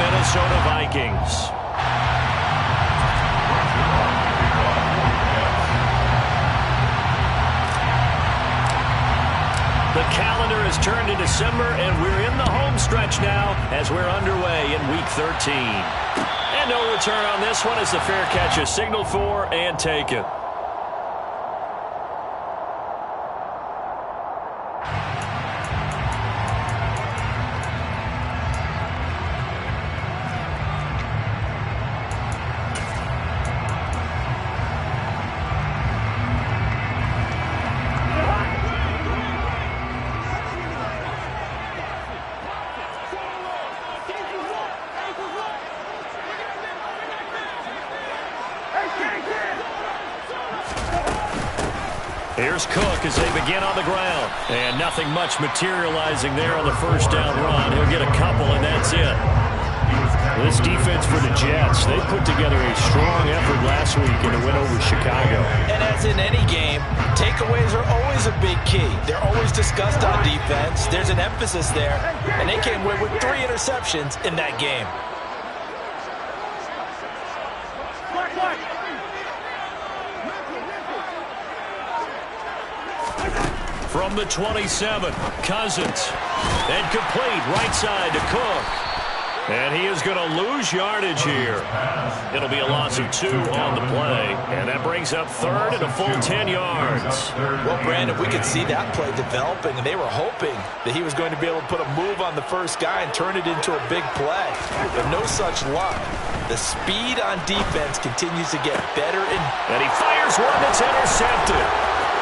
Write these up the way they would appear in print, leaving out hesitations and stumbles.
Minnesota Vikings. The calendar has turned to December, and we're in the home stretch now as we're underway in Week 13. And no return on this one as the fair catch is signaled for and taken. Here's Cook as they begin on the ground. And nothing much materializing there on the first down run. He'll get a couple, and that's it. This defense for the Jets, they put together a strong effort last week in a win over Chicago. And as in any game, takeaways are always a big key. They're always discussed on defense. There's an emphasis there, and they came away with 3 interceptions in that game. From the 27, Cousins. And complete right side to Cook. And he is going to lose yardage here. It'll be a loss of 2 on the play. And that brings up third and a full 10 yards. Well, Brandon, we could see that play developing, and they were hoping that he was going to be able to put a move on the first guy and turn it into a big play. But no such luck. The speed on defense continues to get better. And he fires one that's intercepted.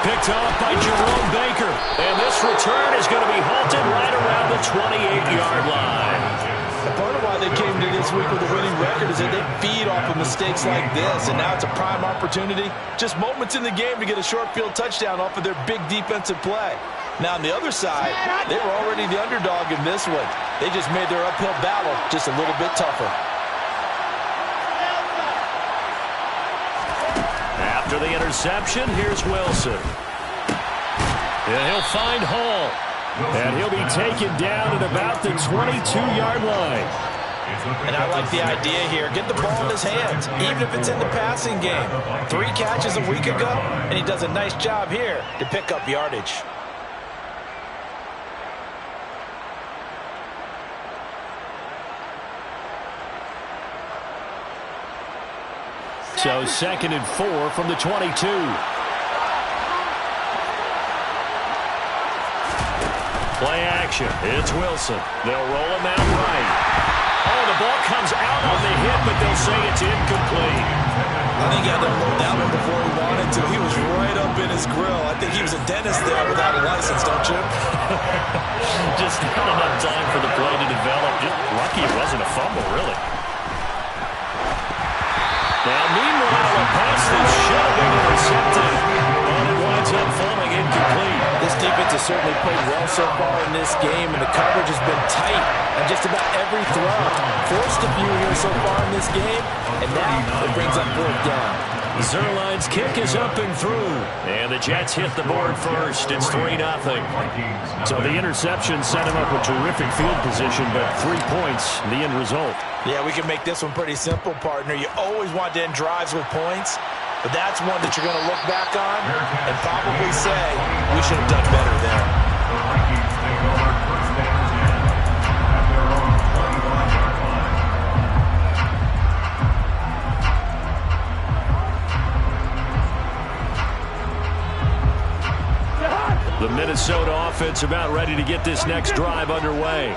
Picked off by Jerome Baker. And this return is going to be halted right around the 28-yard line. And part of why they came to this week with a winning record is that they feed off of mistakes like this. And now it's a prime opportunity. Just moments in the game to get a short field touchdown off of their big defensive play. Now on the other side, they were already the underdog in this one. They just made their uphill battle just a little bit tougher. After the interception, here's Wilson. And he'll find Hall. And he'll be taken down at about the 22-yard line. And I like the idea here. Get the ball in his hands, even if it's in the passing game. 3 catches a week ago, and he does a nice job here to pick up yardage. So 2nd and 4 from the 22. Play action. It's Wilson. They'll roll him out right. Oh, the ball comes out on the hit, but they'll say it's incomplete. I think he had to load that one before he wanted to. He was right up in his grill. I think he was a dentist there without a license, don't you? Just not enough time for the play to develop. Just lucky it wasn't a fumble, really. Now, meanwhile, a pass that should have been intercepted, and it winds up falling incomplete. This defense has certainly played well so far in this game, and the coverage has been tight on just about every throw. Forced a few here so far in this game, and now it brings up 4th down. Zuerlein's kick is up and through, and the Jets hit the board first. It's 3-0. So the interception set him up with terrific field position, but 3 points, the end result. Yeah, we can make this one pretty simple, partner. You always want to end drives with points, but that's one that you're going to look back on and probably say, we should have done better there. The Minnesota offense about ready to get this next drive underway.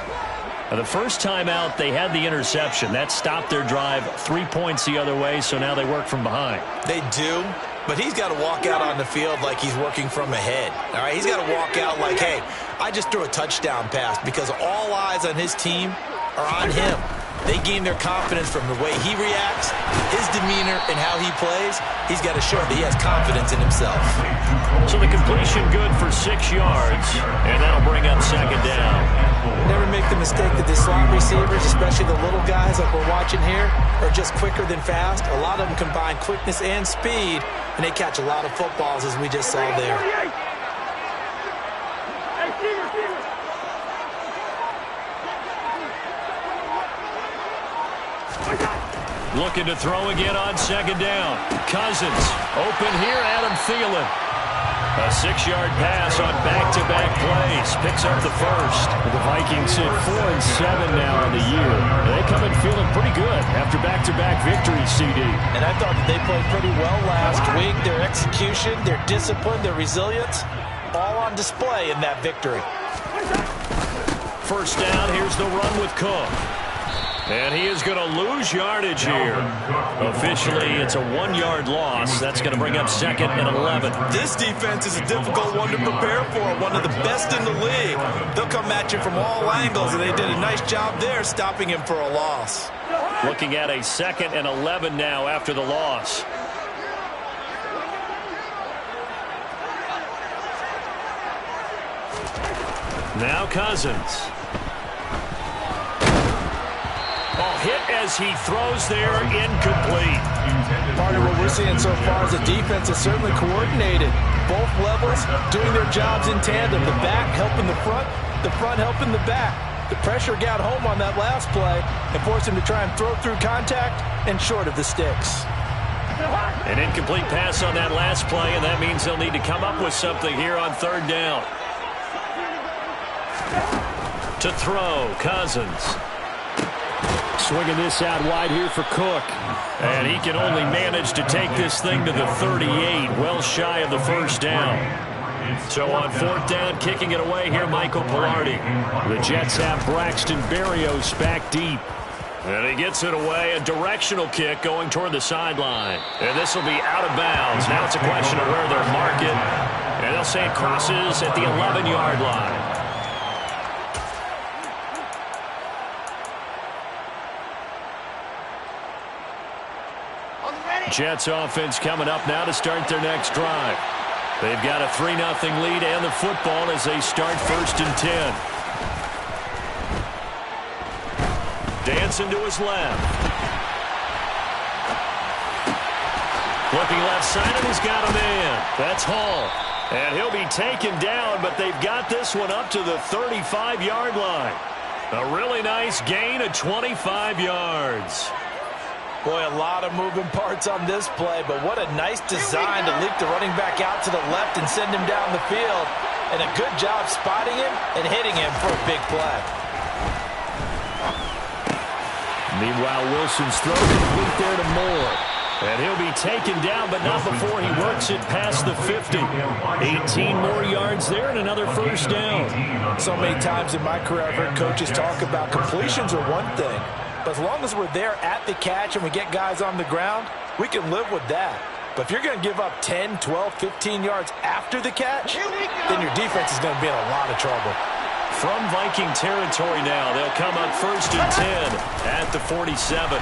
The first time out, they had the interception. That stopped their drive 3 points the other way, so now they work from behind. They do, but he's got to walk out on the field like he's working from ahead. All right, he's got to walk out like, hey, I just threw a touchdown pass, because all eyes on his team are on him. They gain their confidence from the way he reacts, his demeanor, and how he plays. He's got to show that he has confidence in himself. So the completion good for 6 yards, and that'll bring up 2nd down. Never make the mistake that the slot receivers, especially the little guys like we're watching here, are just quicker than fast. A lot of them combine quickness and speed, and they catch a lot of footballs, as we just saw there. Looking to throw again on second down. Cousins open here, Adam Thielen. A 6-yard pass on back-to-back plays. Picks up the first. The Vikings sit 4-7 now on the year. They come in feeling pretty good after back-to-back victories, CD. And I thought that they played pretty well last week. Their execution, their discipline, their resilience, all on display in that victory. First down, here's the run with Cook. And he is going to lose yardage here. Officially, it's a 1-yard loss. That's going to bring up 2nd and 11. This defense is a difficult one to prepare for, one of the best in the league. They'll come at you from all angles, and they did a nice job there stopping him for a loss. Looking at a 2nd and 11 now after the loss. Now Cousins. Hit as he throws there, incomplete. Part of what we're seeing so far is the defense is certainly coordinated. Both levels doing their jobs in tandem. The back helping the front helping the back. The pressure got home on that last play and forced him to try and throw through contact and short of the sticks. An incomplete pass on that last play, and that means they'll need to come up with something here on 3rd down. To throw, Cousins. Swinging this out wide here for Cook. And he can only manage to take this thing to the 38, well shy of the first down. So on 4th down, kicking it away here, Michael Pilardi. The Jets have Braxton Berrios back deep. And he gets it away, a directional kick going toward the sideline. And this will be out of bounds. Now it's a question of where they'll mark it. And they'll say it crosses at the 11-yard line. Jets offense coming up now to start their next drive. They've got a 3-0 lead and the football as they start 1st and 10. Dancing to his left. Looking left side, and he's got a man. That's Hall. And he'll be taken down, but they've got this one up to the 35-yard line. A really nice gain of 25 yards. Boy, a lot of moving parts on this play, but what a nice design to leak the running back out to the left and send him down the field. And a good job spotting him and hitting him for a big play. Meanwhile, Wilson's throw complete there to Moore. And he'll be taken down, but not before he works it past the 50. 18 more yards there and another first down. So many times in my career, I've heard coaches talk about completions are one thing. But as long as we're there at the catch and we get guys on the ground, we can live with that. But if you're going to give up 10, 12, 15 yards after the catch, then your defense is going to be in a lot of trouble. From Viking territory now, they'll come up 1st and 10 at the 47.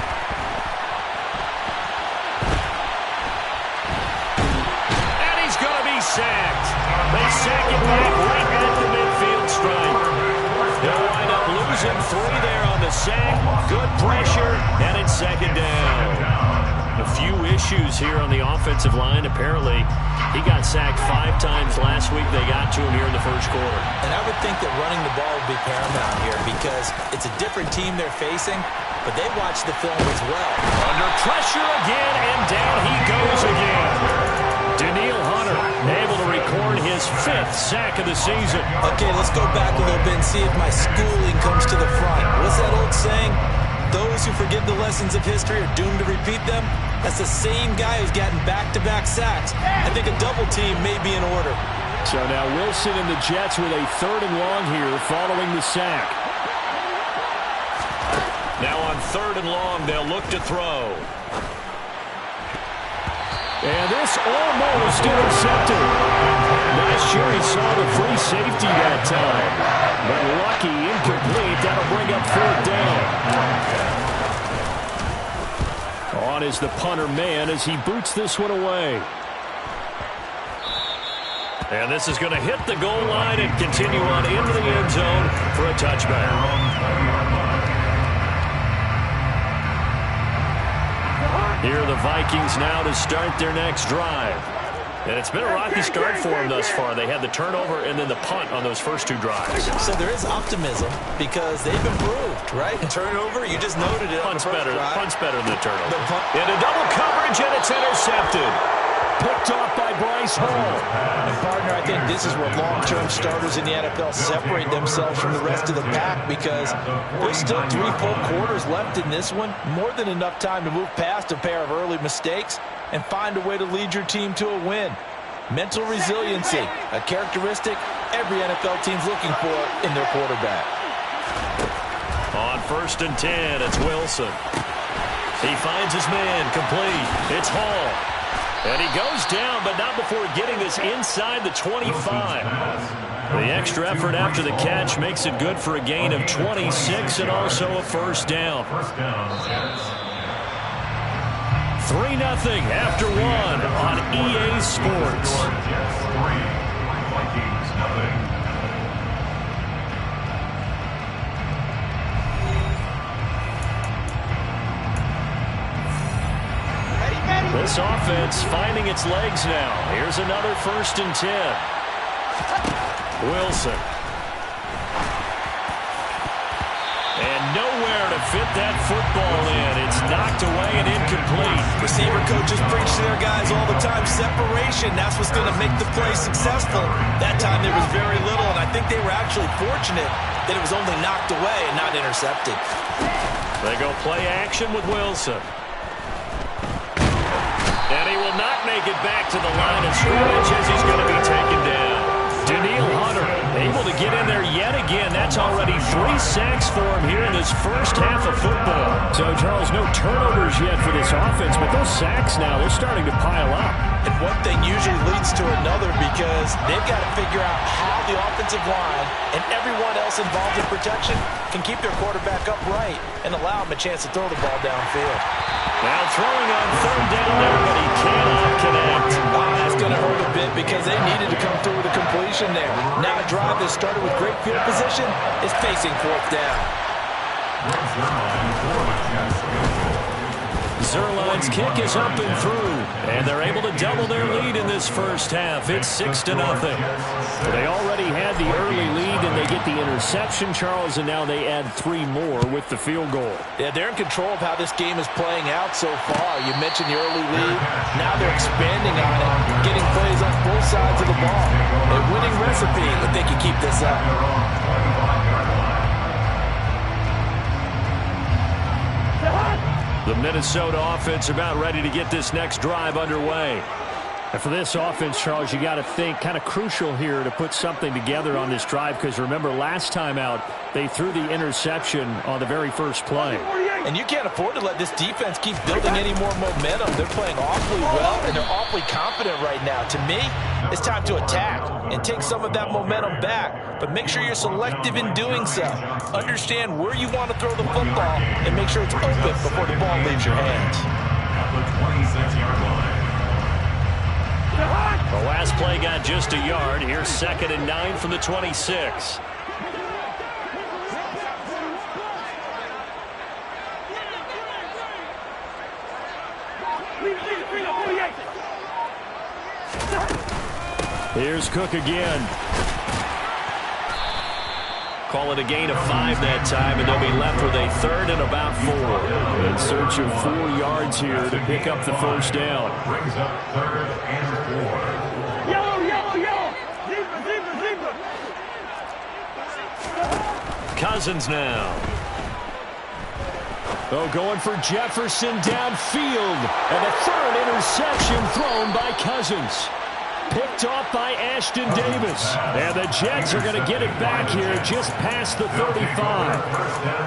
And he's going to be sacked. They sack him back right at the midfield stripe. They'll wind up losing 3 there on the sack. Good pressure, and it's 2nd down. A few issues here on the offensive line. Apparently, he got sacked 5 times last week. They got to him here in the first quarter. And I would think that running the ball would be paramount here because it's a different team they're facing, but they watch the film as well. Under pressure again, and down he goes again. Daniil Hunter able to record his 5th sack of the season. Okay, let's go back a little bit and see if my schooling comes to the front. What's that old saying? Those who forget the lessons of history are doomed to repeat them. That's the same guy who's gotten back-to-back sacks. I think a double team may be in order. So now Wilson and the Jets with a 3rd and long here following the sack. Now on 3rd and long, they'll look to throw. And this almost intercepted. Not sure he saw the free safety that time. But lucky, incomplete. That'll bring up 4th down. On is the punter man as he boots this one away. And this is going to hit the goal line and continue on into the end zone for a touchback. Here are the Vikings now to start their next drive. And it's been a rocky start for them thus far. They had the turnover and then the punt on those first 2 drives. So there is optimism because they've improved, right? Turnover, you just noted it. Punt's better than the turnover. Into double coverage, and it's intercepted. Picked off by Bryce Hall. And partner, I think this is where long-term starters in the NFL separate themselves from the rest of the pack because there's still 3 full quarters left in this one. More than enough time to move past a pair of early mistakes and find a way to lead your team to a win. Mental resiliency, a characteristic every NFL team's looking for in their quarterback. On 1st and 10, it's Wilson. He finds his man, complete. It's Hall. And he goes down, but not before getting this inside the 25. The extra effort after the catch makes it good for a gain of 26 and also a first down. 3-0 after 1 on EA Sports. This offense finding its legs now. Here's another 1st and 10. Wilson. And nowhere to fit that football in. It's knocked away and incomplete. Receiver coaches preach to their guys all the time. Separation, that's what's going to make the play successful. That time there was very little, and I think they were actually fortunate that it was only knocked away and not intercepted. They go play action with Wilson. And he will not make it back to the line of scrimmage as he's going to be taken down. Daniil Hunter able to get in there yet again. That's already 3 sacks for him here in this first half of football. So, Charles, no turnovers yet for this offense, but those sacks now, they're starting to pile up. And one thing usually leads to another because they've got to figure out how the offensive line and everyone else involved in protection can keep their quarterback upright and allow him a chance to throw the ball downfield. Now throwing on 3rd down there, but he cannot connect. That's going to hurt a bit because they needed to come through with a completion there. Now a drive that started with great field position is facing 4th down. Zerline's kick is up and through, and they're able to double their lead in this first half. It's 6-0. They already had the early lead, and they get the interception, Charles, and now they add 3 more with the field goal. Yeah, they're in control of how this game is playing out so far. You mentioned the early lead. Now they're expanding on it, getting plays on both sides of the ball. A winning recipe if they can keep this up. The Minnesota offense about ready to get this next drive underway. And for this offense, Charles, you got to think kind of crucial here to put something together on this drive because remember last time out they threw the interception on the very first play. And you can't afford to let this defense keep building any more momentum. They're playing awfully well and they're awfully confident right now. To me, it's time to attack and take some of that momentum back. But make sure you're selective in doing so. Understand where you want to throw the football and make sure it's open before the ball leaves your hands. The last play got just a yard. Here's 2nd and 9 from the 26. Here's Cook again. Call it a gain of 5 that time, and they'll be left with a 3rd and about 4. In search of 4 yards here to pick up the first down. Brings up 3rd and 4. Yellow, yellow, yellow. Zebra, zebra, zebra. Cousins now. Oh, going for Jefferson downfield. And a 3rd interception thrown by Cousins. Picked off by Ashton Davis. And the Jets are going to get it back here just past the 35.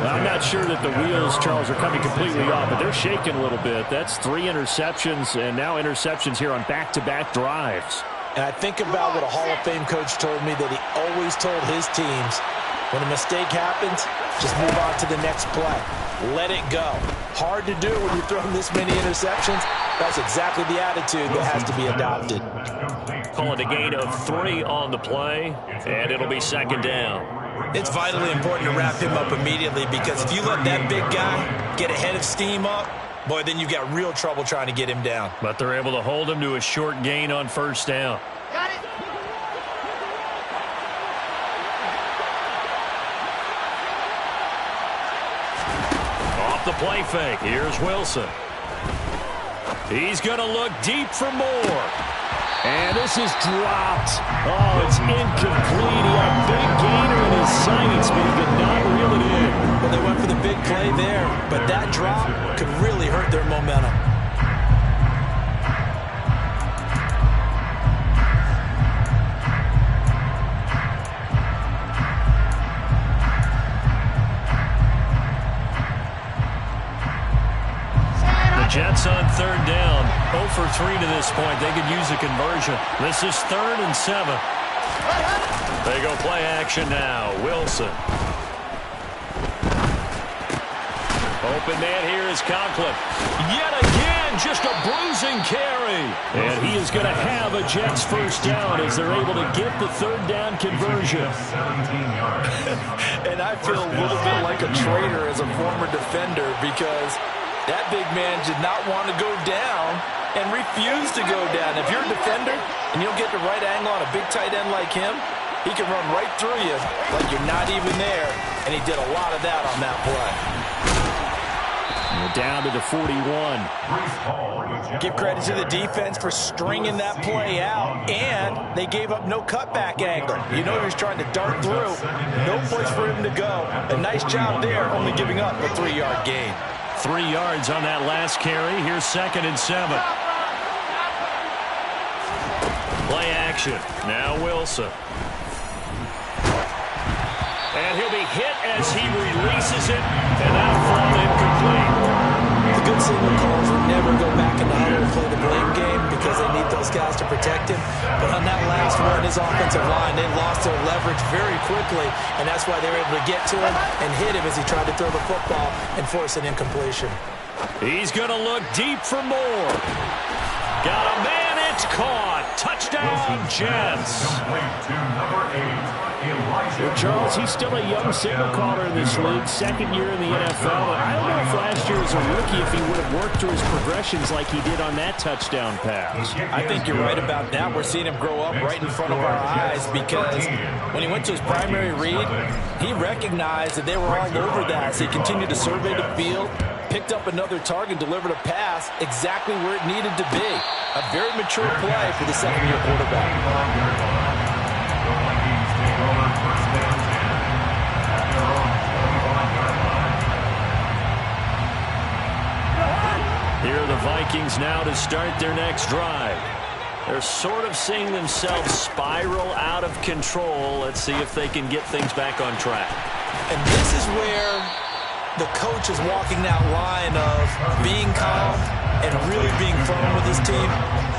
I'm not sure that the wheels, Charles, are coming completely off, but they're shaking a little bit. That's 3 interceptions and now interceptions here on back-to-back drives. And I think about what a Hall of Fame coach told me that he always told his teams, when a mistake happens, just move on to the next play. Let it go. Hard to do when you're throwing this many interceptions. That's exactly the attitude that has to be adopted. Call it a gain of 3 on the play, and it'll be 2nd down. It's vitally important to wrap him up immediately because if you let that big guy get a head of steam up, boy, then you've got real trouble trying to get him down. But they're able to hold him to a short gain on first down. Got it. Off the play fake. Here's Wilson. He's going to look deep for more. And this is dropped. Oh, it's incomplete. He had a big gainer in his sights, but he could not reel it in. Well, they went for the big play there, but that drop could really hurt their momentum. Jets on third down. 0 for 3 to this point. They could use a conversion. This is 3rd and 7. They go play action now. Wilson. Open man here is Conklin. Yet again, just a bruising carry. And he is going to have a Jets first down as they're able to get the third down conversion. And I feel a little bit like a traitor as a former defender because that big man did not want to go down and refused to go down. If you're a defender and you don't get the right angle on a big tight end like him, he can run right through you like you're not even there, and he did a lot of that on that play. We're down to the 41. Give credit to the defense for stringing that play out, and they gave up no cutback angle. You know he was trying to dart through. No place for him to go. A nice job there, only giving up a 3-yard gain. 3 yards on that last carry. Here's 2nd and 7. Play action. Now Wilson. And he'll be hit as he releases it. And that'll fall incomplete. The good signal calls will never go back in the huddle and play the blame game because they need those guys to protect him. But on that last one, his offensive line, they lost their leverage very quickly, and that's why they were able to get to him and hit him as he tried to throw the football and force an incompletion. He's going to look deep for more. Got a man, it's caught. Touchdown, Jets. Well, Charles, he's still a young signal caller in this league, 2nd year in the NFL. I don't know if last year as a rookie if he would have worked through his progressions like he did on that touchdown pass. I think you're right about that. We're seeing him grow up right in front of our eyes because when he went to his primary read, he recognized that they were all over that. So he continued to survey the field, picked up another target, delivered a pass exactly where it needed to be. A very mature play for the 2nd-year quarterback. Here are the Vikings now to start their next drive. They're sort of seeing themselves spiral out of control. Let's see if they can get things back on track. And this is where the coach is walking that line of being calm and really being firm with his team.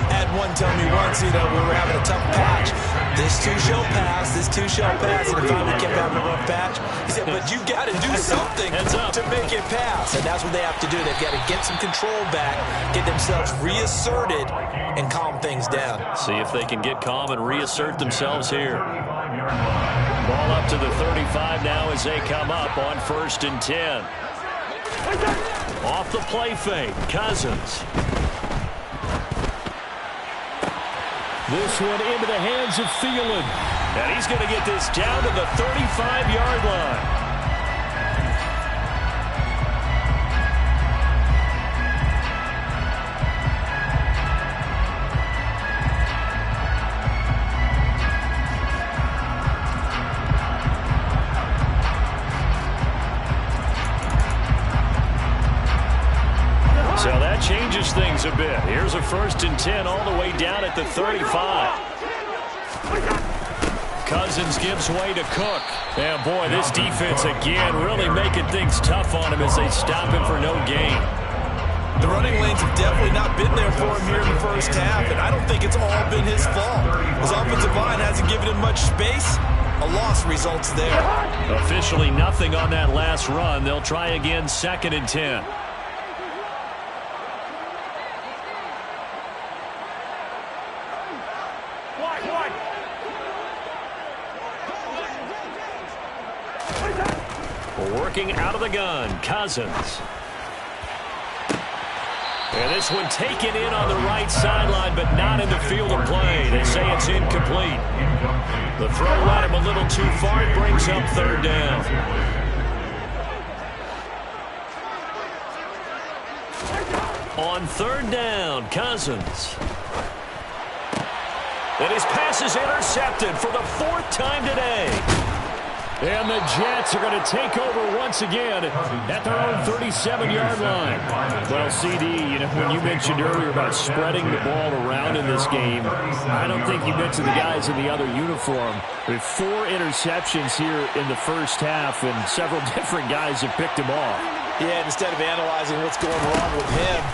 I had one tell me once, we were having a tough patch. This too shall pass, this too shall pass. And finally kept having a rough patch. He said, but you got to do something to make it pass. And that's what they have to do. They've got to get some control back, get themselves reasserted, and calm things down. See if they can get calm and reassert themselves here. Ball up to the 35 now as they come up on 1st and 10. Off the play fake, Cousins. This one into the hands of Thielen. And he's going to get this down to the 35-yard line. So that changes things a bit. Here's a 1st and 10 all the way down at the 35. Cousins gives way to Cook. And boy, this defense again really making things tough on him as they stop him for no gain. The running lanes have definitely not been there for him here in the first half, and I don't think it's all been his fault. His offensive line hasn't given him much space. A loss results there. Officially nothing on that last run. They'll try again 2nd and 10. Working out of the gun, Cousins. And this one taken in on the right sideline, but not in the field of play. They say it's incomplete. The throw led him a little too far. It brings up third down. On third down, Cousins. And his pass is intercepted for the fourth time today. And the Jets are going to take over once again at their own 37-yard line. Well, CD, you know, when you mentioned earlier about spreading the ball around in this game, I don't think you mentioned the guys in the other uniform. With 4 interceptions here in the first half, and several different guys have picked them off. Yeah, instead of analyzing what's going wrong with him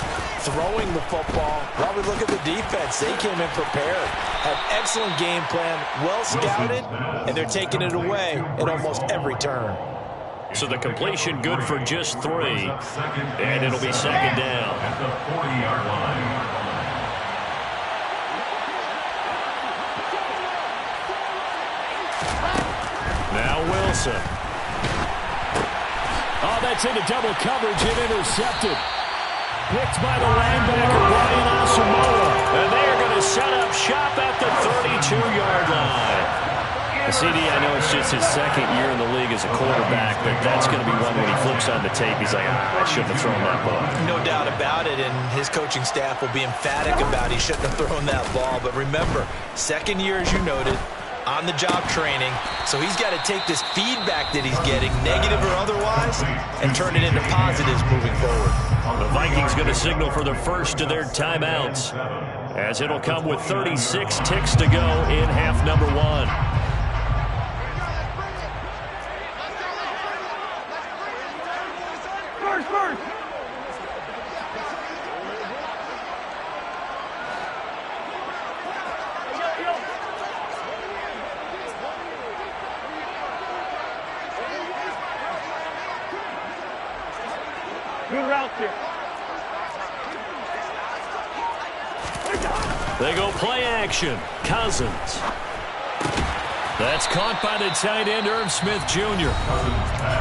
throwing the football, probably look at the defense. They came in prepared, had excellent game plan, well scouted, and they're taking it away at almost every turn. So the completion good for just 3, and it'll be second down. At the 40-yard line. Now Wilson. Oh, that's into double coverage and intercepted. Picked by the linebacker, Brian Asamoah. And they are going to set up shop at the 32-yard line. CD, I know it's just his second year in the league as a quarterback, but that's going to be one when he flips on the tape. He's like, I shouldn't have thrown that ball. No doubt about it, and his coaching staff will be emphatic about he shouldn't have thrown that ball. But remember, second year, as you noted, on-the-job training, so he's got to take this feedback that he's getting, negative or otherwise, and turn it into positives moving forward. The Vikings going to signal for the first of their timeouts, as it'll come with 36 ticks to go in half number 1. First. Good route here. They go play action. Cousins. That's caught by the tight end, Irv Smith Jr.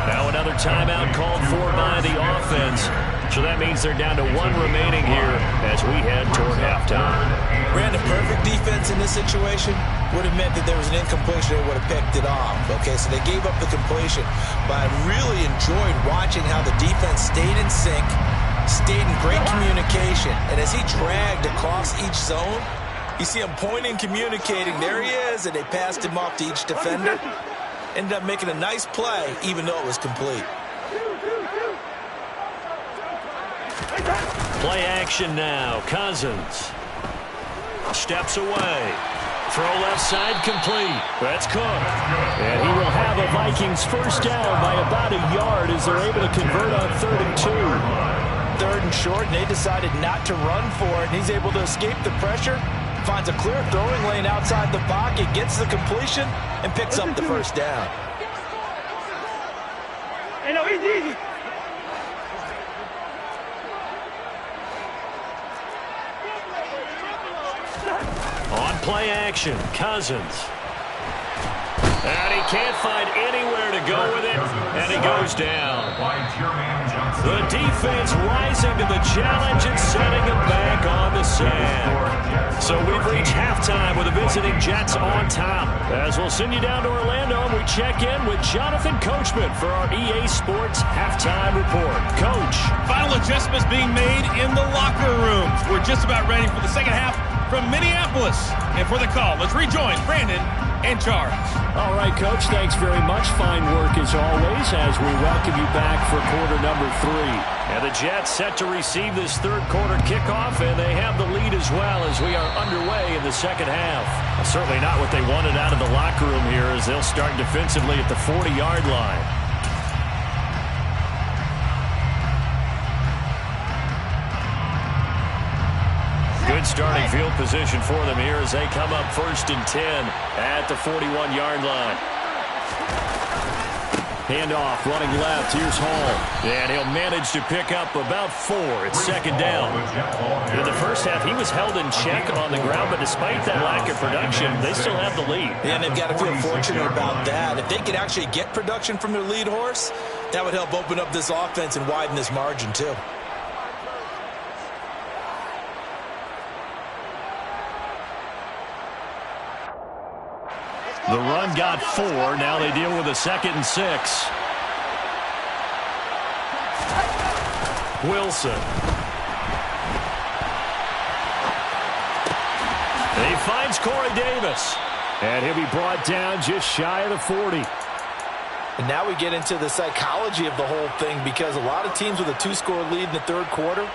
Now another timeout called for by the offense. So that means they're down to 1 remaining here as we head toward halftime. Brandon, perfect defense in this situation would have meant that there was an incompletion. They would have picked it off. Okay, so they gave up the completion. But I really enjoyed watching how the defense stayed in sync, stayed in great communication. And as he dragged across each zone, you see him pointing, communicating. There he is, and they passed him off to each defender. Ended up making a nice play, even though it was complete. Play action now. Cousins steps away. Throw left side complete. That's Cook. And he will have a Vikings first down by about a yard as they're able to convert on 3rd and 2. 3rd and short, and they decided not to run for it. And he's able to escape the pressure, finds a clear throwing lane outside the pocket, gets the completion, and picks up the first down. Hey, no, easy. On play action, Cousins. And he can't find anywhere to go with it, and he goes down. The defense rising to the challenge and setting him back on the sand. So we've reached halftime with the visiting Jets on top. As we'll send you down to Orlando, and we check in with Jonathan Coachman for our EA Sports Halftime Report. Coach. Final adjustments being made in the locker rooms. We're just about ready for the second half from Minneapolis. And for the call, let's rejoin Brandon and Charles. All right, Coach, thanks very much. Fine work as always as we welcome you back for quarter number 3. And the Jets set to receive this third quarter kickoff, and they have the lead as well as we are underway in the second half. Well, certainly not what they wanted out of the locker room here as they'll start defensively at the 40-yard line. Good starting field position for them here as they come up 1st and 10 at the 41-yard line. Handoff, running left. Here's Hall. And he'll manage to pick up about 4. It's second down. In the first half, he was held in check on the ground, but despite that lack of production, they still have the lead. Yeah, and they've got to feel fortunate about that. If they could actually get production from their lead horse, that would help open up this offense and widen this margin, too. The run got 4. Now they deal with a 2nd and 6. Wilson. And he finds Corey Davis. And he'll be brought down just shy of the 40. And now we get into the psychology of the whole thing, because a lot of teams with a 2-score lead in the third quarter,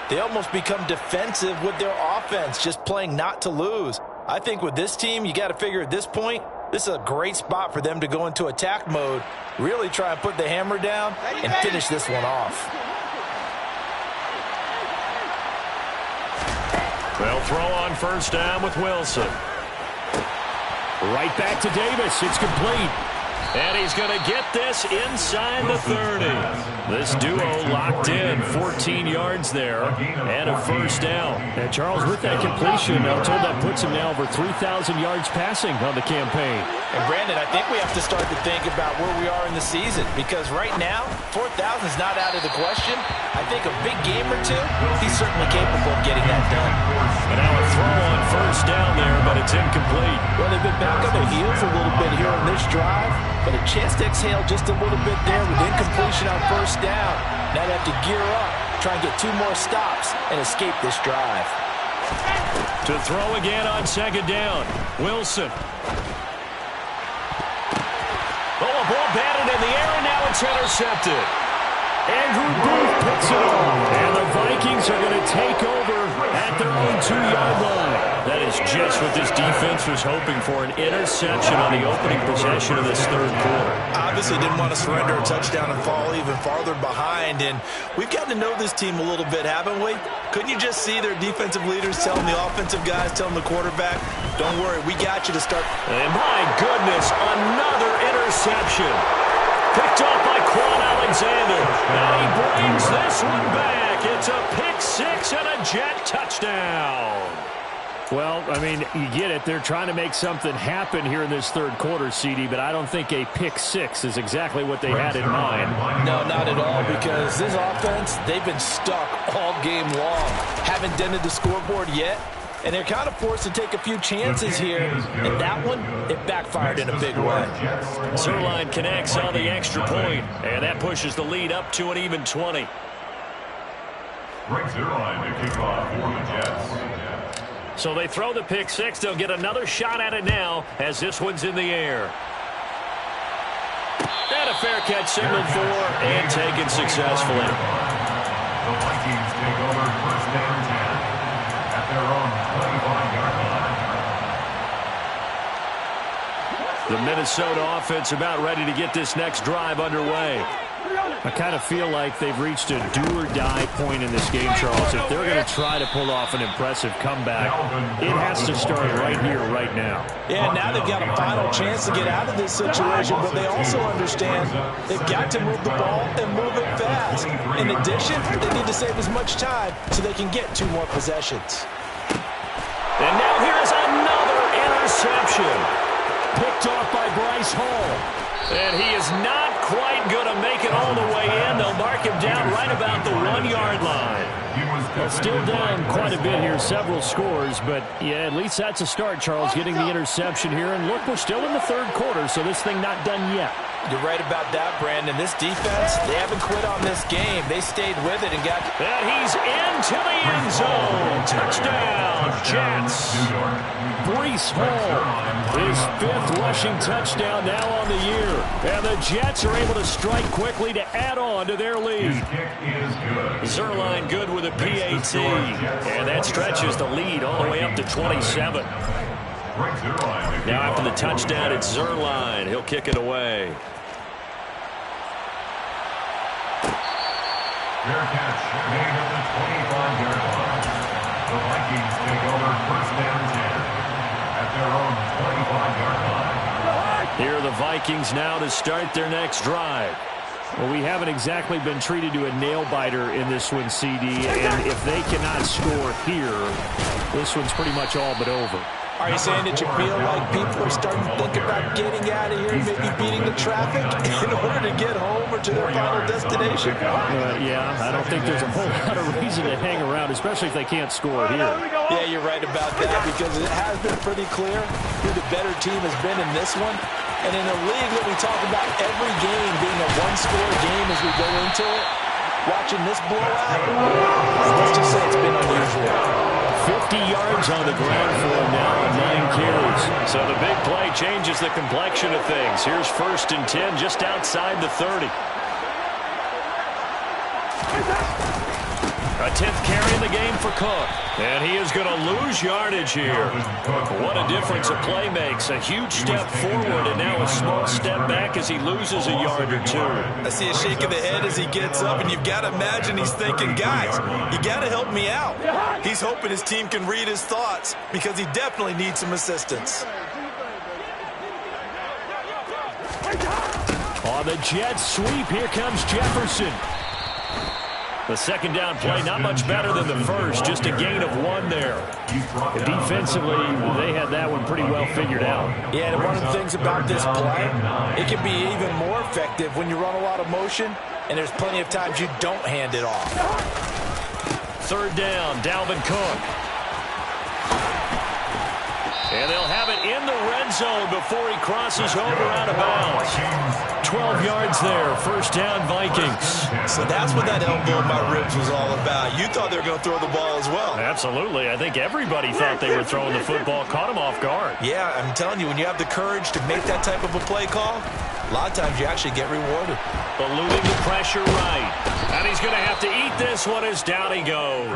they almost become defensive with their offense, just playing not to lose. I think with this team, you got to figure at this point, this is a great spot for them to go into attack mode, really try and put the hammer down and finish this one off. They'll throw on first down with Wilson. Right back to Davis. It's complete. And he's going to get this inside the 30. This duo locked in, 14 yards there, and a first down. And Charles, with that completion, I'm told that puts him now over 3,000 yards passing on the campaign. And Brandon, I think we have to start to think about where we are in the season, because right now, 4,000 is not out of the question. I think a big game or two, he's certainly capable of getting that done. And now a throw on first down there, but it's incomplete. Well, they've been back on their heels a little bit here on this drive, but a chance to exhale just a little bit there with incompletion on first down. Now they have to gear up, try and get 2 more stops, and escape this drive. To throw again on second down, Wilson. Oh, a ball batted in the air, and now it's intercepted. Andrew Booth picks it off. And the Vikings are going to take over at their own 2-yard line. That is just what this defense was hoping for, an interception on the opening possession of this third quarter. Obviously didn't want to surrender a touchdown and fall even farther behind. And we've gotten to know this team a little bit, haven't we? Couldn't you just see their defensive leaders telling the offensive guys, telling the quarterback, don't worry, we got you to start. And my goodness, another interception. Picked off by Quan Alexander. Now he brings this one back. It's a pick 6 and a Jet touchdown. Well, I mean, you get it. They're trying to make something happen here in this third quarter, CD, but I don't think a pick 6 is exactly what they had in mind. No, not at all, because this offense, they've been stuck all game long. Haven't dented the scoreboard yet, and they're kind of forced to take a few chances here. And that one, it backfired in a big way. Zerline connects on the extra point, and that pushes the lead up to an even 20. Greg Zerline to kick off for the Jets. So they throw the pick 6. They'll get another shot at it now as this one's in the air. And a fair catch signaled for and taken successfully. The Vikings take over first down 10 at their own 25-yard line. The Minnesota offense about ready to get this next drive underway. I kind of feel like they've reached a do-or-die point in this game, Charles. If they're going to try to pull off an impressive comeback, it has to start right here, right now. Yeah, now they've got a final chance to get out of this situation, but they also understand they've got to move the ball and move it fast. In addition, they need to save as much time so they can get 2 more possessions. And now here's another interception. Picked off by Bryce Hall. And he is not quite going to make it all the way in. They'll mark him down right about the 1-yard line. Well, still down quite a bit here, several scores, but yeah, at least that's a start, Charles, getting the interception here. And look, we're still in the third quarter, so this thing not done yet. You're right about that, Brandon. This defense, they haven't quit on this game. They stayed with it and got... And he's into the end zone. Touchdown, Jets. Breece Hall, his 5th rushing touchdown now on the year. And the Jets are able to strike quickly to add on to their lead. Zerline good with a PAT. And that stretches the lead all the way up to 27. Now after the touchdown, it's Zerline. He'll kick it away. Fair catch made at the 25-yard line. The Vikings take over first down 10 at their own 25-yard line. Here are the Vikings now to start their next drive. Well, we haven't exactly been treated to a nail-biter in this one, CD, and if they cannot score here, this one's pretty much all but over. Are you saying that you feel like people are starting to think about getting out of here and maybe beating the traffic in order to get home or to their final destination? Yeah, I don't think there's a whole lot of reason to hang around, especially if they can't score here. Yeah, you're right about that because it has been pretty clear who the better team has been in this one. And in a league that we talk about every game being a one-score game as we go into it, watching this blowout, let's just say it's been unusual. 50 yards on the ground for him now on 9 carries. So the big play changes the complexion of things. Here's 1st and 10 just outside the 30. A 10th carry in the game for Cook. And he is going to lose yardage here. What a difference a play makes. A huge step forward and now a small step back as he loses a yard or two. I see a shake of the head as he gets up, and you've got to imagine he's thinking, guys, you got to help me out. He's hoping his team can read his thoughts because he definitely needs some assistance. On the Jets sweep, here comes Jefferson. The second down play, not much better than the first, just a gain of 1 there. Defensively, they had that one pretty well figured out. Yeah, and one of the things about this play, it can be even more effective when you run a lot of motion, and there's plenty of times you don't hand it off. 3rd down, Dalvin Cook. And they'll have it in the red zone before he crosses over out of bounds. 12 yards there, 1st down Vikings. So that's what that elbow in my ribs was all about. You thought they were going to throw the ball as well. Absolutely. I think everybody thought they were throwing the football, caught him off guard. Yeah, I'm telling you, when you have the courage to make that type of a play call, a lot of times you actually get rewarded. Eluding the pressure right. And he's going to have to eat this one as down he goes.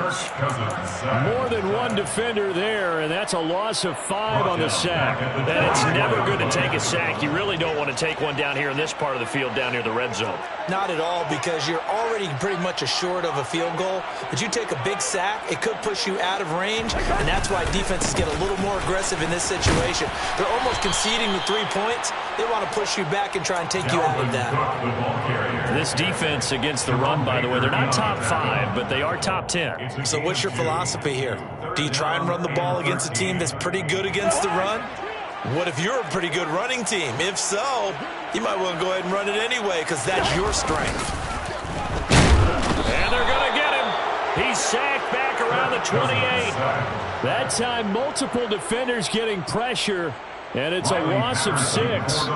More than one defender there, and that's a loss of 5 on the sack. And it's never good to take a sack. You really don't want to take one down here in this part of the field down near the red zone. Not at all, because you're already pretty much assured of a field goal. But you take a big sack, it could push you out of range, and that's why defenses get a little more aggressive in this situation. They're almost conceding the 3 points. They want to push you back and try and take you out of that. This defense against the run, by the way, they're not top 5, but they are top 10. So what's your philosophy here? Do you try and run the ball against a team that's pretty good against the run? What if you're a pretty good running team? If so, you might want to go ahead and run it anyway because that's your strength. And they're going to get him. He's sacked back around the 28. That time, multiple defenders getting pressure, and it's a loss of 6.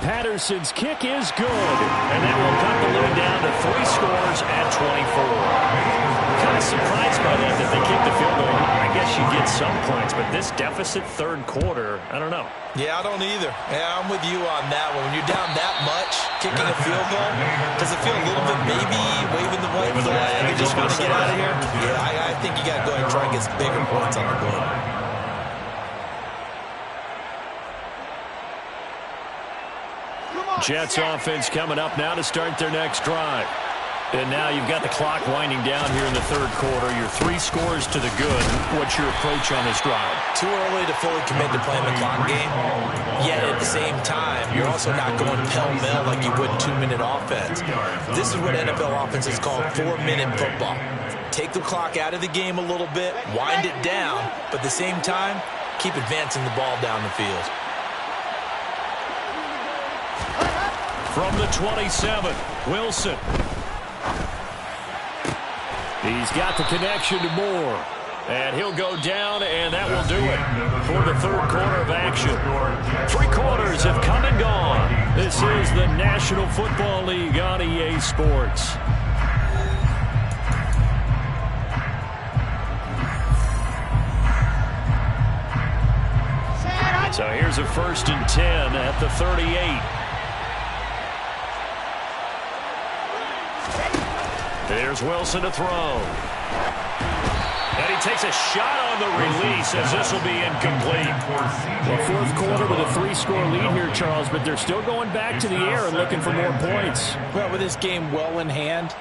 Patterson's kick is good. And that will cut the lead down to 3 scores at 24. Kind of surprised by that they kicked the field goal. I guess you get some points, but this deficit 3rd quarter, I don't know. Yeah, I don't either. Yeah, I'm with you on that one. When you're down that much, kicking a field goal, does it feel a little bit maybe waving the white flag and just want to get out of here? Yeah, I think you got to go ahead and try and get some bigger points on the board. Jets offense coming up now to start their next drive. And now you've got the clock winding down here in the 3rd quarter. You're 3 scores to the good. What's your approach on this drive? Too early to fully commit to playing the clock game. Yet at the same time, you're also not going pell-mell like you would 2-minute offense. This is what NFL offenses call 4-minute football. Take the clock out of the game a little bit, wind it down, but at the same time, keep advancing the ball down the field. From the 27, Wilson. He's got the connection to Moore. And he'll go down, and that will do it for the 3rd quarter of action. 3 quarters have come and gone. This is the National Football League on EA Sports. So here's a 1st and 10 at the 38. There's Wilson to throw. And he takes a shot on the release as this will be incomplete. Well, 4th quarter with a 3-score lead here, Charles, but they're still going back to the air and looking for more points. Well, with this game well in hand,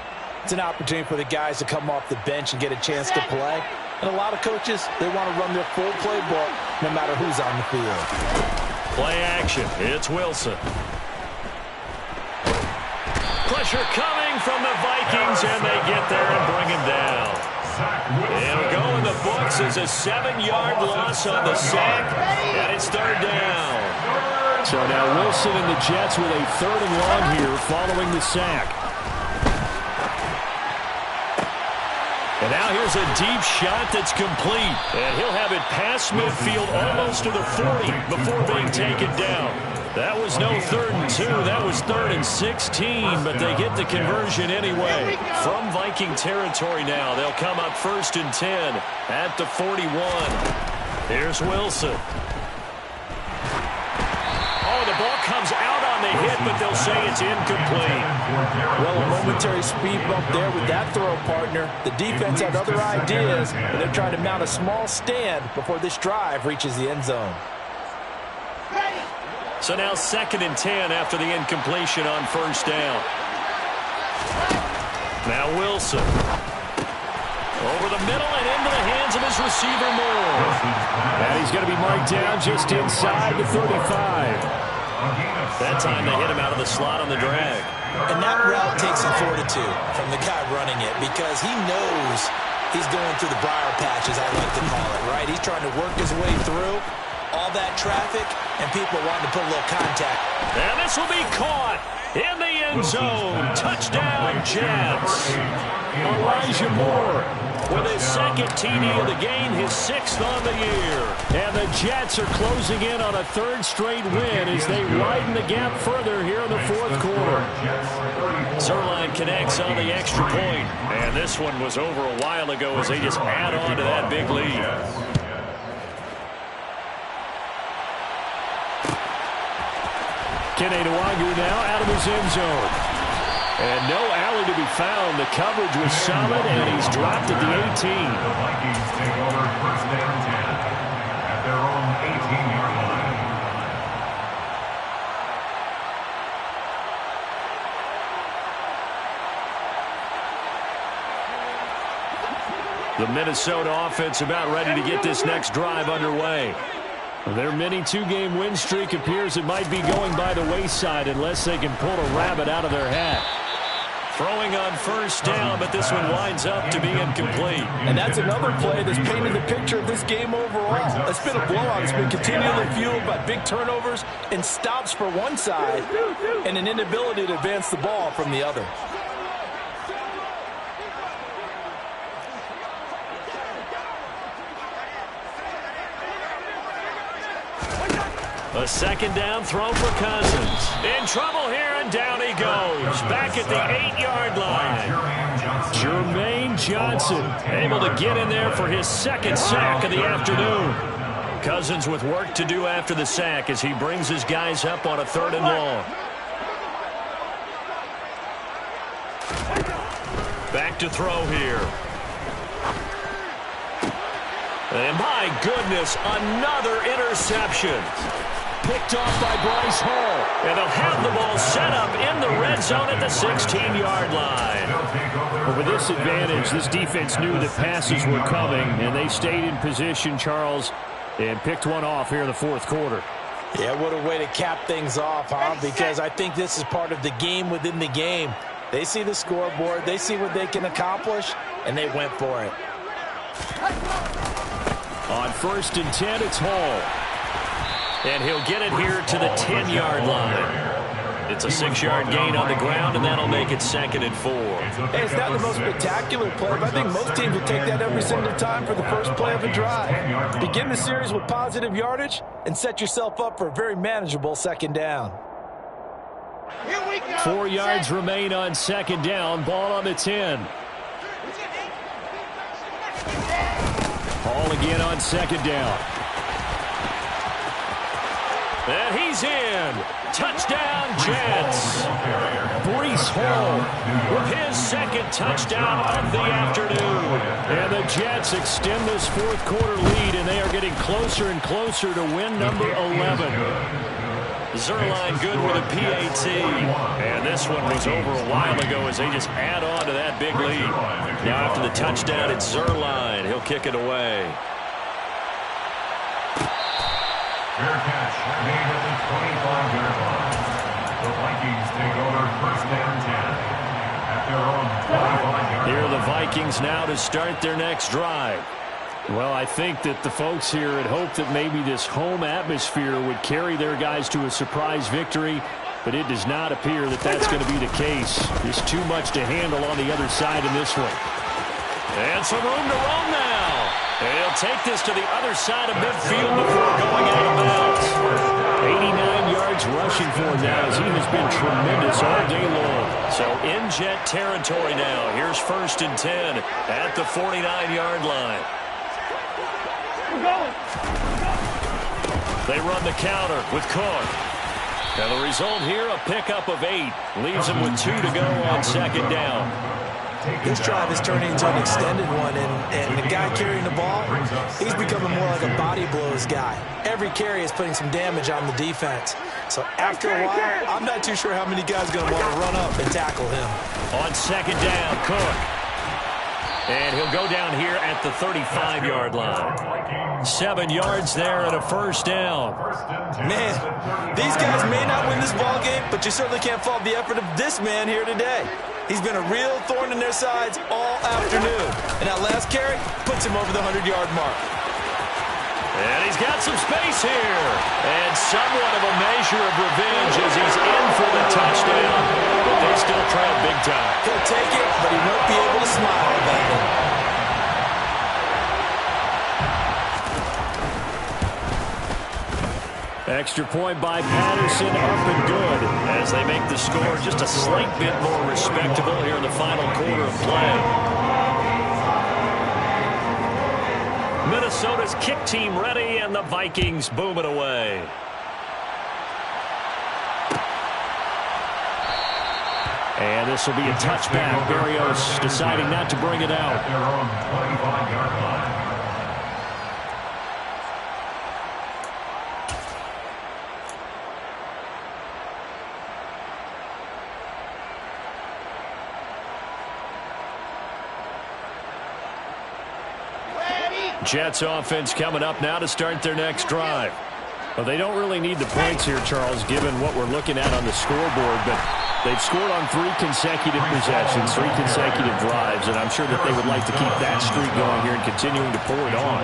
it's an opportunity for the guys to come off the bench and get a chance to play. And a lot of coaches, they want to run their full playbook no matter who's on the field. Play action. It's Wilson. Pressure coming from the Vikings, and they get there and bring him down. It'll go in the books as a 7-yard loss on the sack, and it's third down. So now Wilson and the Jets with a 3rd and long here following the sack. And now here's a deep shot that's complete. And he'll have it past midfield almost to the 40 before being taken down. That was no 3rd and 2. That was 3rd and 16, but they get the conversion anyway. From Viking territory now, they'll come up 1st and 10 at the 41. Here's Wilson. Oh, the ball comes out on the hit, but they'll say it's incomplete. Well, a momentary speed bump there with that throw, partner. The defense had other ideas, and they're trying to mount a small stand before this drive reaches the end zone. So now 2nd and 10 after the incompletion on 1st down. Now Wilson. Over the middle and into the hands of his receiver Moore. And he's going to be marked down just inside the 35. That time they hit him out of the slot on the drag. And that route takes some fortitude from the guy running it because he knows he's going through the briar patch, as I like to call it, right? He's trying to work his way through all that traffic, and people wanting to put a little contact. And this will be caught in the end zone. Touchdown, Jets. Elijah Moore with his 2nd TD of the game, his 6th on the year. And the Jets are closing in on a 3rd straight win as they widen the gap further here in the 4th quarter. Zerline connects on the extra point. And this one was over a while ago as they just add on to that big lead. Kene Nwangwu now out of his end zone. And no alley to be found. The coverage was solid, and he's dropped at the 18. The Vikings take over 1st and 10 at their own 18-yard line. The Minnesota offense about ready to get this next drive underway. Their mini 2-game win streak appears it might be going by the wayside unless they can pull a rabbit out of their hat. Throwing on 1st down, but this one winds up to be incomplete. And that's another play that's painted the picture of this game overall. It's been a blowout. It's been continually fueled by big turnovers and stops for one side and an inability to advance the ball from the other. A 2nd down throw for Cousins. In trouble here, and down he goes. Back at the 8-yard line. Jermaine Johnson able to get in there for his 2nd sack of the afternoon. Cousins with work to do after the sack as he brings his guys up on a 3rd and long. Back to throw here. And my goodness, another interception. picked off by Bryce Hall. And they'll have the ball set up in the red zone at the 16-yard line. But with this advantage, this defense knew that passes were coming, and they stayed in position, Charles, and picked one off here in the fourth quarter. Yeah, what a way to cap things off, huh? Because I think this is part of the game within the game. They see the scoreboard, they see what they can accomplish, and they went for it. On 1st and 10, it's Hall. And he'll get it here to the 10-yard line. It's a 6-yard gain on the ground, and that'll make it 2nd and 4. Hey, it's not the most spectacular play, but I think most teams would take that every single time for the first play of a drive. Begin the series with positive yardage and set yourself up for a very manageable 2nd down. 4 yards remain on 2nd down. Ball on the 10. Hall again on 2nd down. And he's in. Touchdown, Jets. Bryce Hall with his 2nd touchdown of the afternoon. And the Jets extend this fourth quarter lead, and they are getting closer and closer to win number 11. Zerline good with a PAT. And this one was over a while ago as they just add on to that big lead. Now after the touchdown, it's Zerline. He'll kick it away. Fair catch made at the 25-yard line. The Vikings take over 1st and 10 at their own 25-yard line. Here are the Vikings now to start their next drive. Well, I think that the folks here had hoped that maybe this home atmosphere would carry their guys to a surprise victory, but it does not appear that that's going to be the case. Just too much to handle on the other side in this one. And some room to roam now. And he'll take this to the other side of midfield before going out of bounds. 89 yards rushing for him now, as he has been tremendous all day long. So in Jet territory now. Here's 1st and 10 at the 49-yard line. They run the counter with Cook. And the result here, a pickup of 8. Leaves him with 2 to go on 2nd down. This drive is turning into an extended one, and the guy carrying the ball, he's becoming more like a body blows guy. Every carry is putting some damage on the defense. So after a while, I'm not too sure how many guys are going to want to run up and tackle him. On 2nd down, Cook. And he'll go down here at the 35-yard line. 7 yards there and a 1st down. Man, these guys may not win this ball game, but you certainly can't fault the effort of this man here today. He's been a real thorn in their sides all afternoon. And that last carry puts him over the 100-yard mark. And he's got some space here. And somewhat of a measure of revenge as he's in for the touchdown. But they still trail big time. He'll take it, but he won't be able to smile about it. Extra point by Patterson, up and good. As they make the score just a slight bit more respectable here in the final quarter of play. Minnesota's kick team ready, and the Vikings boom it away. And this will be a touchback. Berrios deciding not to bring it out. At their own 25-yard line. Jets offense coming up now to start their next drive. Well, they don't really need the points here, Charles, given what we're looking at on the scoreboard, but they've scored on 3 consecutive possessions, 3 consecutive drives, and I'm sure that they would like to keep that streak going here and continuing to pour it on.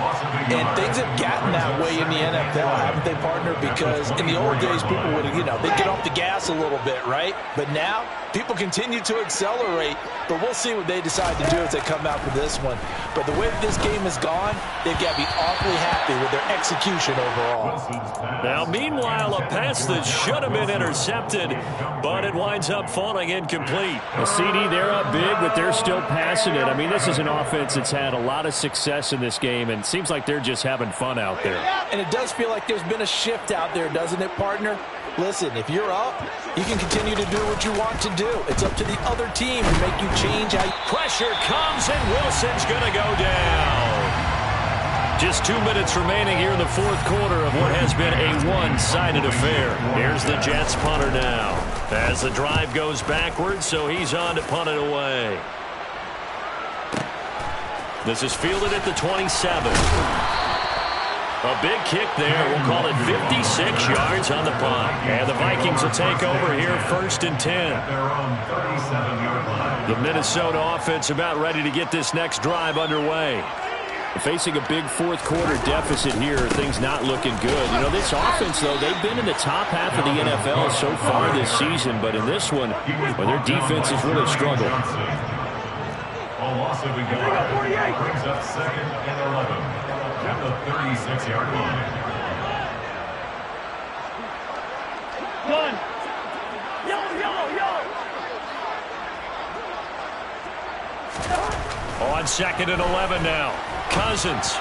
And things have gotten that way in the NFL, haven't they, partner? Because in the old days, people would, they'd get off the gas a little bit, right? But now, people continue to accelerate, but we'll see what they decide to do as they come out for this one. But the way that this game has gone, they've got to be awfully happy with their execution overall. Now, meanwhile, a pass that should have been intercepted, but it winds up falling incomplete. A CD, they're up big, but they're still passing it. I mean, this is an offense that's had a lot of success in this game, and it seems like they're just having fun out there. And it does feel like there's been a shift out there, doesn't it, partner? Listen, if you're up, you can continue to do what you want to do. It's up to the other team to make you change how you... Pressure comes, and Wilson's going to go down. Just 2 minutes remaining here in the 4th quarter of what has been a one-sided affair. Here's the Jets punter now. As the drive goes backwards, so he's on to punt it away. This is fielded at the 27. A big kick there. We'll call it 56 yards on the punt. And the Vikings will take over here 1st and 10. At their own 37-yard line. The Minnesota offense about ready to get this next drive underway. Facing a big 4th quarter deficit here, things not looking good. This offense, though, they've been in the top half of the NFL so far this season, but in this one, well, their defense has really struggled. A loss of a yard brings up 2nd and 11 at the 36-yard line. Done. Yo. On 2nd and 11 now. Cousins.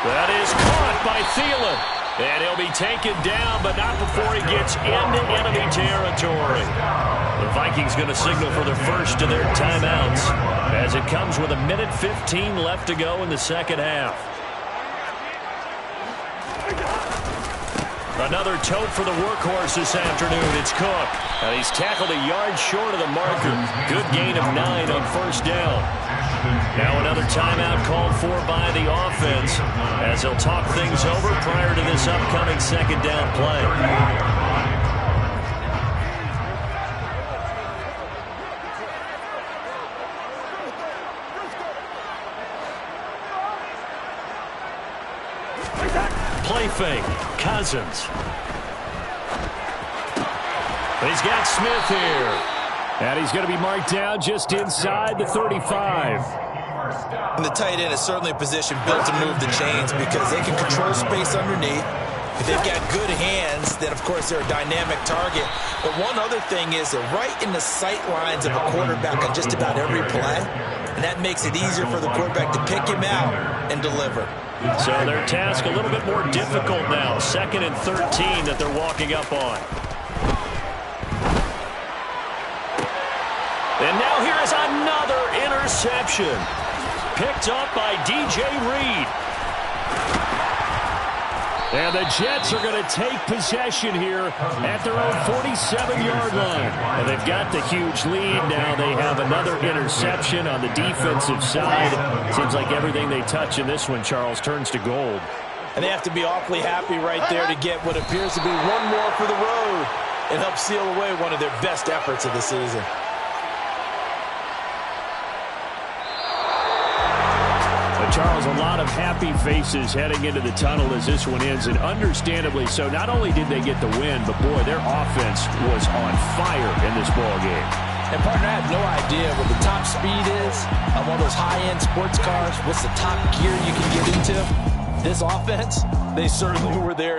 That is caught by Thielen. And he'll be taken down, but not before he gets into enemy territory. The Vikings going to signal for the first of their timeouts as it comes with 1:15 left to go in the second half. Another tote for the workhorse this afternoon. It's Cook. And he's tackled a yard short of the marker. Good gain of 9 on 1st down. Now another timeout called for by the offense as they'll talk things over prior to this upcoming 2nd down play. Play fake. Cousins. He's got Smith here. And he's going to be marked down just inside the 35. And the tight end is certainly a position built to move the chains because they can control space underneath. If they've got good hands, then, of course, they're a dynamic target. But one other thing is they're right in the sight lines of a quarterback on just about every play. And that makes it easier for the quarterback to pick him out and deliver. So their task a little bit more difficult now. 2nd and 13 that they're walking up on. And now here is another interception. Picked up by DJ Reed. And the Jets are going to take possession here at their own 47-yard line. And they've got the huge lead. Now they have another interception on the defensive side. Seems like everything they touch in this one, Charles, turns to gold. And they have to be awfully happy right there to get what appears to be one more for the road and help seal away one of their best efforts of the season. Charles, a lot of happy faces heading into the tunnel as this one ends, and understandably so. Not only did they get the win, but, boy, their offense was on fire in this ball game. And, partner, I have no idea what the top speed is on one of those high-end sports cars. What's the top gear you can get into? This offense, they certainly were there.